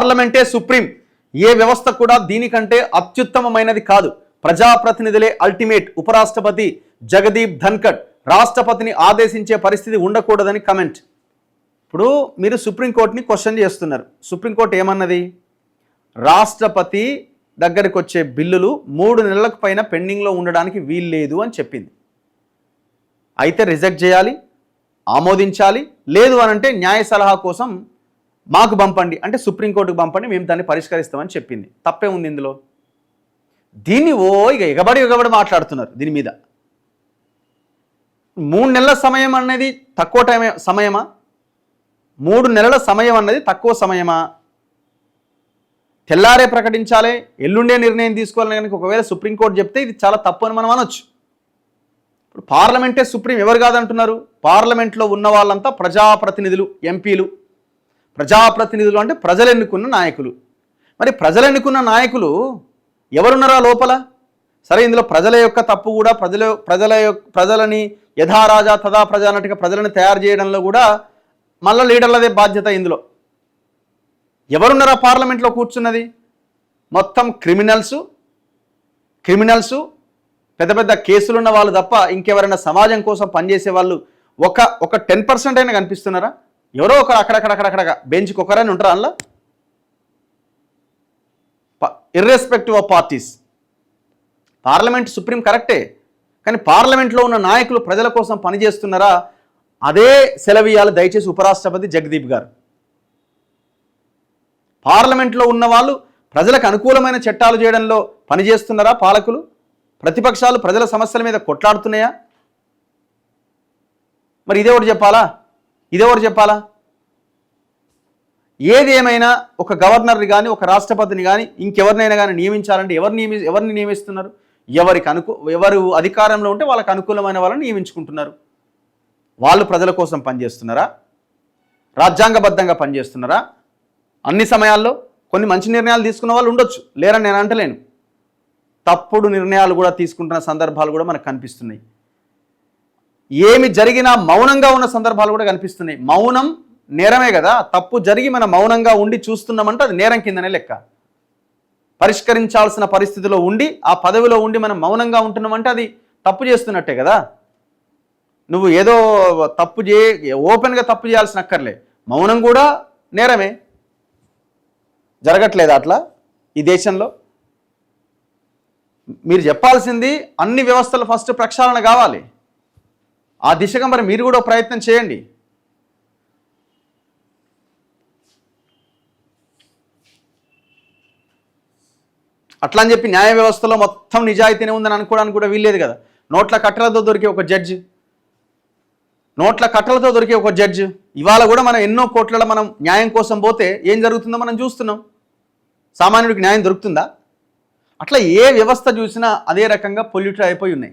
పార్లమెంటే supreme, ఏ వ్యవస్థ కూడా దీనికంటే అత్యుత్తమమైనది కాదు, ప్రజాప్రతినిధులే అల్టిమేట్, ఉపరాష్ట్రపతి జగదీప్ ధన్కడ్, రాష్ట్రపతిని ఆదేశించే పరిస్థితి ఉండకూడదని కమెంట్. ఇప్పుడు మీరు సుప్రీంకోర్టుని క్వశ్చన్ చేస్తున్నారు. సుప్రీంకోర్టు ఏమన్నది? రాష్ట్రపతి దగ్గరికి వచ్చే బిల్లులు 3 నెలలకు పైన పెండింగ్లో ఉండడానికి వీల్లేదు అని చెప్పింది. అయితే రిజెక్ట్ చేయాలి, ఆమోదించాలి, లేదు అనంటే న్యాయ సలహా కోసం మాకు పంపండి, అంటే సుప్రీంకోర్టుకు పంపండి, మేము దాన్ని పరిష్కరిస్తామని చెప్పింది. తప్పే ఉంది ఇందులో? దీన్ని ఇక ఎగబడి మాట్లాడుతున్నారు దీని మీద. 3 నెలల సమయం అనేది తక్కువ సమయమా? 3 నెలల సమయం అన్నది తక్కువ సమయమా? తెల్లారే ప్రకటించాలి, ఎల్లుండే నిర్ణయం తీసుకోవాలని కనుక ఒకవేళ సుప్రీంకోర్టు చెప్తే ఇది చాలా తప్పు అని మనం అనొచ్చు. ఇప్పుడు పార్లమెంటే సుప్రీం ఎవరు కాదంటున్నారు? పార్లమెంట్లో ఉన్న వాళ్ళంతా ప్రజాప్రతినిధులు, ఎంపీలు. ప్రజాప్రతినిధులు అంటే ప్రజలు ఎన్నుకున్న నాయకులు. మరి ప్రజలు ఎన్నుకున్న నాయకులు ఎవరున్నారా లోపల? సరే, ఇందులో ప్రజల యొక్క తప్పు కూడా, ప్రజలని యథారాజా తదా ప్రజా అన్నట్టుగా ప్రజలను తయారు చేయడంలో కూడా మళ్ళీ లీడర్లదే బాధ్యత. ఇందులో ఎవరున్నారా పార్లమెంట్లో కూర్చున్నది? మొత్తం క్రిమినల్స్, పెద్ద పెద్ద కేసులున్న వాళ్ళు తప్ప ఇంకెవరైనా సమాజం కోసం పనిచేసే వాళ్ళు ఒక 10% అయినా కనిపిస్తున్నారా? ఎవరో ఒకరు అక్కడక్కడ బెంచ్కి ఒకరైనా ఉంటారా అందులో? Irrespective of parties. Parliament supreme కరెక్టే, కానీ పార్లమెంట్లో ఉన్న నాయకులు ప్రజల కోసం పనిచేస్తున్నారా? అదే సెలవియాలి దయచేసి ఉపరాష్ట్రపతి జగదీప్ గారు. పార్లమెంట్లో ఉన్న వాళ్ళు ప్రజలకు అనుకూలమైన చట్టాలు చేయడంలో పనిచేస్తున్నారా? పాలకులు, ప్రతిపక్షాలు ప్రజల సమస్యల మీద కొట్లాడుతున్నాయా? మరి ఇదేవరు చెప్పాలా? ఏది ఏమైనా ఒక గవర్నర్ని కానీ, ఒక రాష్ట్రపతిని కానీ, ఇంకెవరినైనా కానీ నియమించాలంటే ఎవరిని నియమిస్తున్నారు? ఎవరు అధికారంలో ఉంటే వాళ్ళకు అనుకూలమైన వాళ్ళని నియమించుకుంటున్నారు. వాళ్ళు ప్రజల కోసం పనిచేస్తున్నారా? రాజ్యాంగబద్ధంగా పనిచేస్తున్నారా? అన్ని సమయాల్లో కొన్ని మంచి నిర్ణయాలు తీసుకున్న వాళ్ళు ఉండొచ్చు, లేరని నేను అంటలేను. తప్పుడు నిర్ణయాలు కూడా తీసుకుంటున్న సందర్భాలు కూడా మనకు కనిపిస్తున్నాయి. ఏమి జరిగినా మౌనంగా ఉన్న సందర్భాలు కూడా కనిపిస్తున్నాయి. మౌనం నేరమే కదా. తప్పు జరిగి మనం మౌనంగా ఉండి చూస్తున్నామంటే అది నేరం కిందనే లెక్క. పరిష్కరించాల్సిన పరిస్థితిలో ఉండి, ఆ పదవిలో ఉండి మనం మౌనంగా ఉంటున్నామంటే అది తప్పు చేస్తున్నట్టే కదా. నువ్వు ఏదో ఓపెన్గా తప్పు చేయాల్సిన అక్కర్లే, మౌనం కూడా నేరమే. జరగట్లేదు అట్లా ఈ దేశంలో. మీరు చెప్పాల్సింది అన్ని వ్యవస్థలు ఫస్ట్ ప్రక్షాళన కావాలి. ఆ దిశగా మరి మీరు కూడా ప్రయత్నం చేయండి. అట్లా అని చెప్పి న్యాయ వ్యవస్థలో మొత్తం నిజాయితీనే ఉందని అనుకోవడానికి కూడా వీల్లేదు కదా. నోట్ల కట్టలతో దొరికే ఒక జడ్జి ఇవాళ కూడా మనం ఎన్నో కోట్లలో మనం న్యాయం కోసం పోతే ఏం జరుగుతుందో మనం చూస్తున్నాం. సామాన్యుడికి న్యాయం దొరుకుతుందా? అట్లా ఏ వ్యవస్థ చూసినా అదే రకంగా పొల్యూటెడ్ అయిపోయి ఉన్నాయి.